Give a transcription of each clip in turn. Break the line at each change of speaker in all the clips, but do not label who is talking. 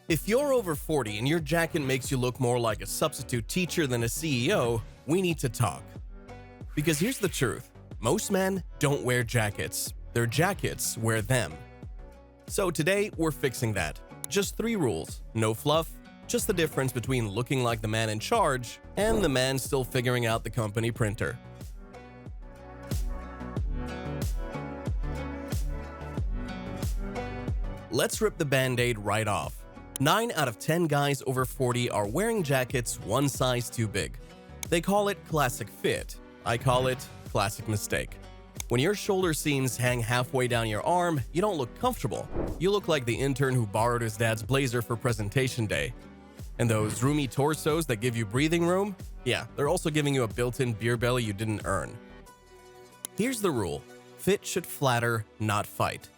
If you're over 40 and your jacket makes you look more like a substitute teacher than a CEO, we need to talk. Because here's the truth. Most men don't wear jackets. Their jackets wear them. So today, we're fixing that. Just 3 rules. No fluff. Just the difference between looking like the man in charge and the man still figuring out the company printer. Let's rip the band-aid right off. 9 out of 10 guys over 40 are wearing jackets one size too big. They call it classic fit. I call it classic mistake. When your shoulder seams hang halfway down your arm, you don't look comfortable. You look like the intern who borrowed his dad's blazer for presentation day. And those roomy torsos that give you breathing room? Yeah, they're also giving you a built-in beer belly you didn't earn. Here's the rule. Fit should flatter, not fight.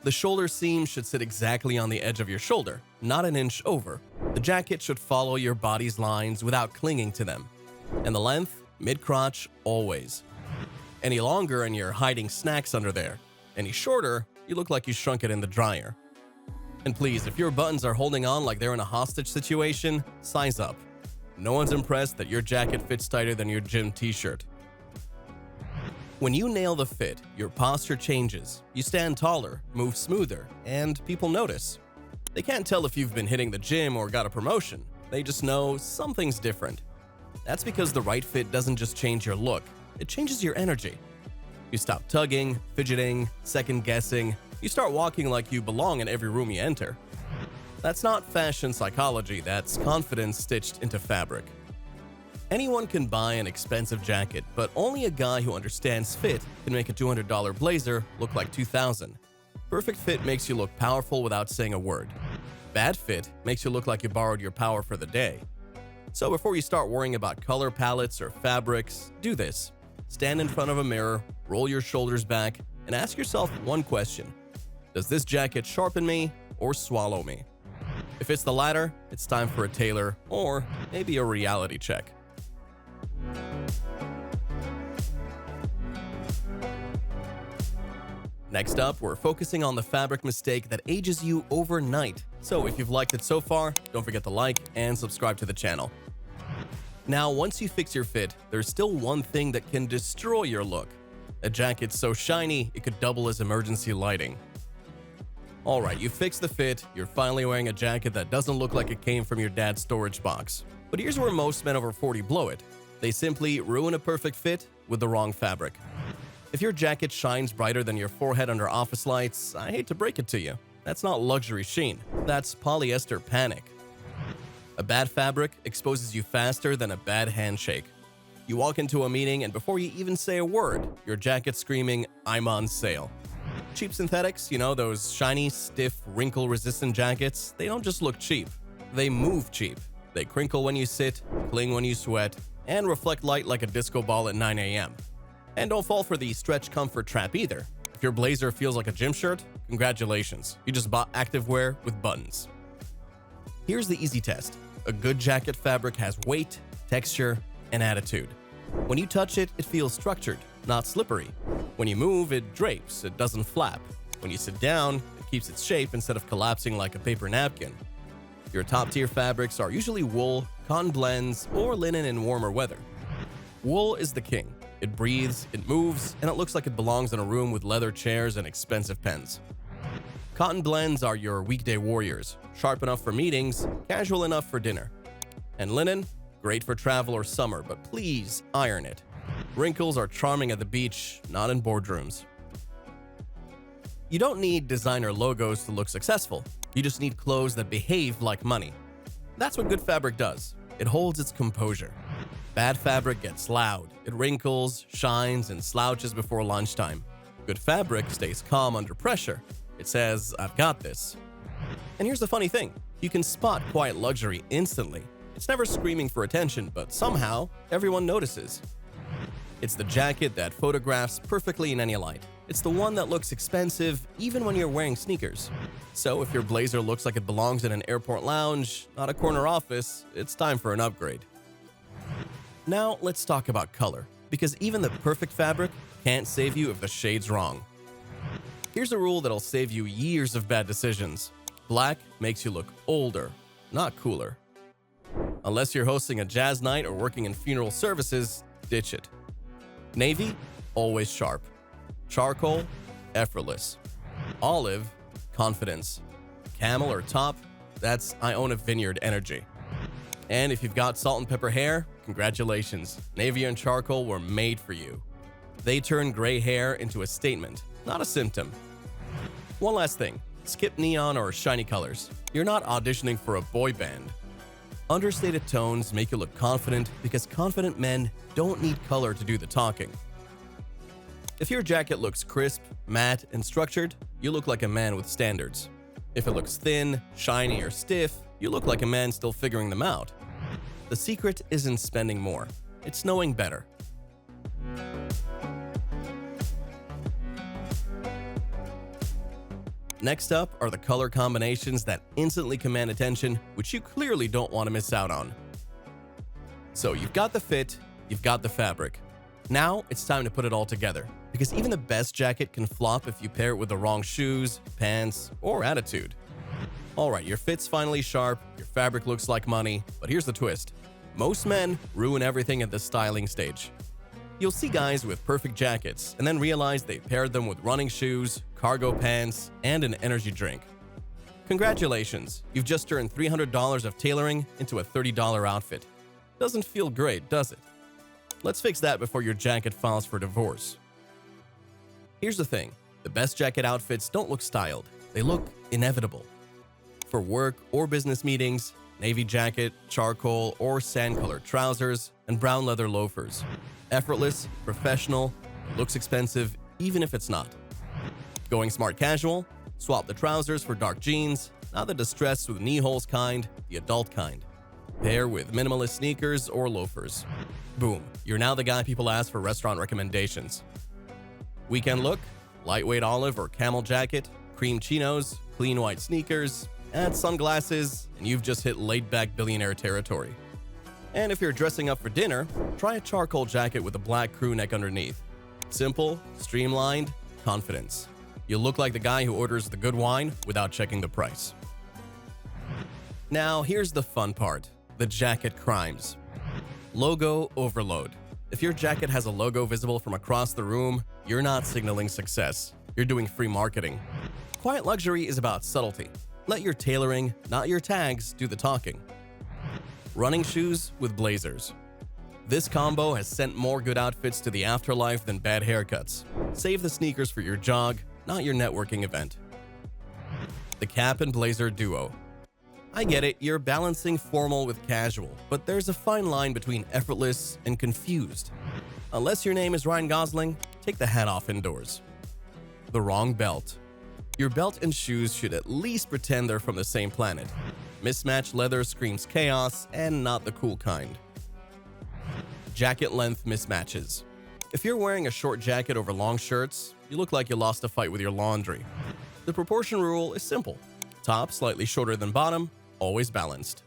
The shoulder seam should sit exactly on the edge of your shoulder, not an inch over. The jacket should follow your body's lines without clinging to them. And the length, mid-crotch, always. Any longer and you're hiding snacks under there. Any shorter, you look like you shrunk it in the dryer. And please, if your buttons are holding on like they're in a hostage situation, size up. No one's impressed that your jacket fits tighter than your gym t-shirt. When you nail the fit, your posture changes. You stand taller, move smoother, and people notice. They can't tell if you've been hitting the gym or got a promotion. They just know something's different. That's because the right fit doesn't just change your look, it changes your energy. You stop tugging, fidgeting, second-guessing. You start walking like you belong in every room you enter. That's not fashion psychology, that's confidence stitched into fabric. Anyone can buy an expensive jacket, but only a guy who understands fit can make a $200 blazer look like $2,000. Perfect fit makes you look powerful without saying a word. Bad fit makes you look like you borrowed your power for the day. So before you start worrying about color palettes or fabrics, do this. Stand in front of a mirror, roll your shoulders back, and ask yourself one question. Does this jacket sharpen me or swallow me? If it's the latter, it's time for a tailor or maybe a reality check. Next up, we're focusing on the fabric mistake that ages you overnight. So if you've liked it so far, don't forget to like and subscribe to the channel. Now, once you fix your fit, there's still one thing that can destroy your look. A jacket so shiny, it could double as emergency lighting. Alright, you fixed the fit, you're finally wearing a jacket that doesn't look like it came from your dad's storage box. But here's where most men over 40 blow it. They simply ruin a perfect fit with the wrong fabric. If your jacket shines brighter than your forehead under office lights, I hate to break it to you. That's not luxury sheen. That's polyester panic. A bad fabric exposes you faster than a bad handshake. You walk into a meeting and before you even say a word, your jacket's screaming, "I'm on sale." Cheap synthetics, you know, those shiny, stiff, wrinkle-resistant jackets, they don't just look cheap. They move cheap. They crinkle when you sit, cling when you sweat, and reflect light like a disco ball at 9 a.m. And don't fall for the stretch comfort trap either. If your blazer feels like a gym shirt, congratulations. You just bought activewear with buttons. Here's the easy test. A good jacket fabric has weight, texture, and attitude. When you touch it, it feels structured, not slippery. When you move, it drapes, it doesn't flap. When you sit down, it keeps its shape instead of collapsing like a paper napkin. Your top-tier fabrics are usually wool, cotton blends, or linen in warmer weather. Wool is the king. It breathes, it moves, and it looks like it belongs in a room with leather chairs and expensive pens. Cotton blends are your weekday warriors, sharp enough for meetings, casual enough for dinner. And linen? Great for travel or summer, but please iron it. Wrinkles are charming at the beach, not in boardrooms. You don't need designer logos to look successful. You just need clothes that behave like money. That's what good fabric does. It holds its composure. Bad fabric gets loud. It wrinkles, shines, and slouches before lunchtime. Good fabric stays calm under pressure. It says, "I've got this." And here's the funny thing. You can spot quiet luxury instantly. It's never screaming for attention, but somehow, everyone notices. It's the jacket that photographs perfectly in any light. It's the one that looks expensive even when you're wearing sneakers. So if your blazer looks like it belongs in an airport lounge, not a corner office, it's time for an upgrade. Now let's talk about color, because even the perfect fabric can't save you if the shade's wrong. Here's a rule that'll save you years of bad decisions. Black makes you look older, not cooler. Unless you're hosting a jazz night or working in funeral services, ditch it. Navy, always sharp. Charcoal, effortless. Olive, confidence. Camel or top, that's I own a vineyard energy. And if you've got salt and pepper hair, congratulations. Navy and charcoal were made for you. They turn gray hair into a statement, not a symptom. One last thing, skip neon or shiny colors. You're not auditioning for a boy band. Understated tones make you look confident because confident men don't need color to do the talking. If your jacket looks crisp, matte, and structured, you look like a man with standards. If it looks thin, shiny, or stiff, you look like a man still figuring them out. The secret isn't spending more, it's knowing better. Next up are the color combinations that instantly command attention, which you clearly don't want to miss out on. So you've got the fit, you've got the fabric. Now it's time to put it all together, because even the best jacket can flop if you pair it with the wrong shoes, pants, or attitude. Alright, your fit's finally sharp, your fabric looks like money, but here's the twist. Most men ruin everything at the styling stage. You'll see guys with perfect jackets and then realize they paired them with running shoes, cargo pants, and an energy drink. Congratulations, you've just turned $300 of tailoring into a $30 outfit. Doesn't feel great, does it? Let's fix that before your jacket files for divorce. Here's the thing, the best jacket outfits don't look styled, they look inevitable. For work or business meetings, navy jacket, charcoal or sand-colored trousers, and brown leather loafers. Effortless, professional, looks expensive even if it's not. Going smart casual? Swap the trousers for dark jeans, not the distressed with knee holes kind, the adult kind. Pair with minimalist sneakers or loafers. Boom, you're now the guy people ask for restaurant recommendations. Weekend look? Lightweight olive or camel jacket, cream chinos, clean white sneakers, add sunglasses, and you've just hit laid-back billionaire territory. And if you're dressing up for dinner, try a charcoal jacket with a black crew neck underneath. Simple, streamlined, confidence. You'll look like the guy who orders the good wine without checking the price. Now, here's the fun part, the jacket crimes. Logo overload. If your jacket has a logo visible from across the room, you're not signaling success. You're doing free marketing. Quiet luxury is about subtlety. Let your tailoring, not your tags, do the talking. Running shoes with blazers. This combo has sent more good outfits to the afterlife than bad haircuts. Save the sneakers for your jog, not your networking event. The cap and blazer duo. I get it, you're balancing formal with casual, but there's a fine line between effortless and confused. Unless your name is Ryan Gosling, take the hat off indoors. The wrong belt. Your belt and shoes should at least pretend they're from the same planet. Mismatched leather screams chaos and not the cool kind. Jacket length mismatches. If you're wearing a short jacket over long shirts, you look like you lost a fight with your laundry. The proportion rule is simple. Top slightly shorter than bottom, always balanced.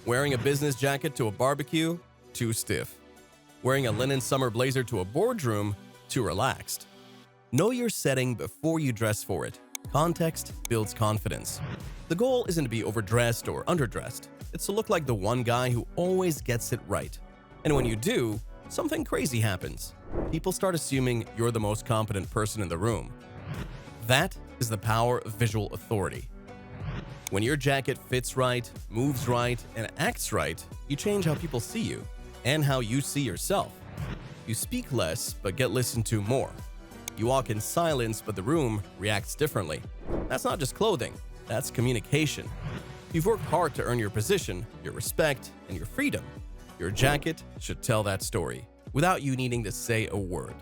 Wearing a business jacket to a barbecue, too stiff. Wearing a linen summer blazer to a boardroom, too relaxed. Know your setting before you dress for it. Context builds confidence. The goal isn't to be overdressed or underdressed. It's to look like the one guy who always gets it right. And when you do, something crazy happens. People start assuming you're the most competent person in the room. That is the power of visual authority. When your jacket fits right, moves right, and acts right, you change how people see you and how you see yourself. You speak less, but get listened to more. You walk in silence, but the room reacts differently. That's not just clothing, that's communication. You've worked hard to earn your position, your respect, and your freedom. Your jacket should tell that story, without you needing to say a word.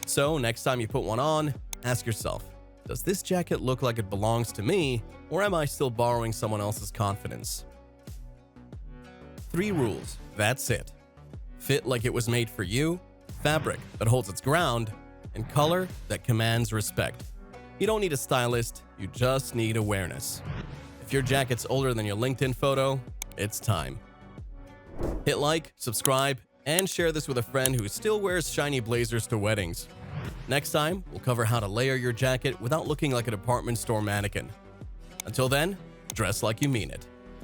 So next time you put one on, ask yourself, does this jacket look like it belongs to me, or am I still borrowing someone else's confidence? 3 rules, that's it. Fit like it was made for you, fabric that holds its ground, and color that commands respect. You don't need a stylist, you just need awareness. If your jacket's older than your LinkedIn photo, it's time. Hit like, subscribe, and share this with a friend who still wears shiny blazers to weddings. Next time, we'll cover how to layer your jacket without looking like a department store mannequin. Until then, dress like you mean it.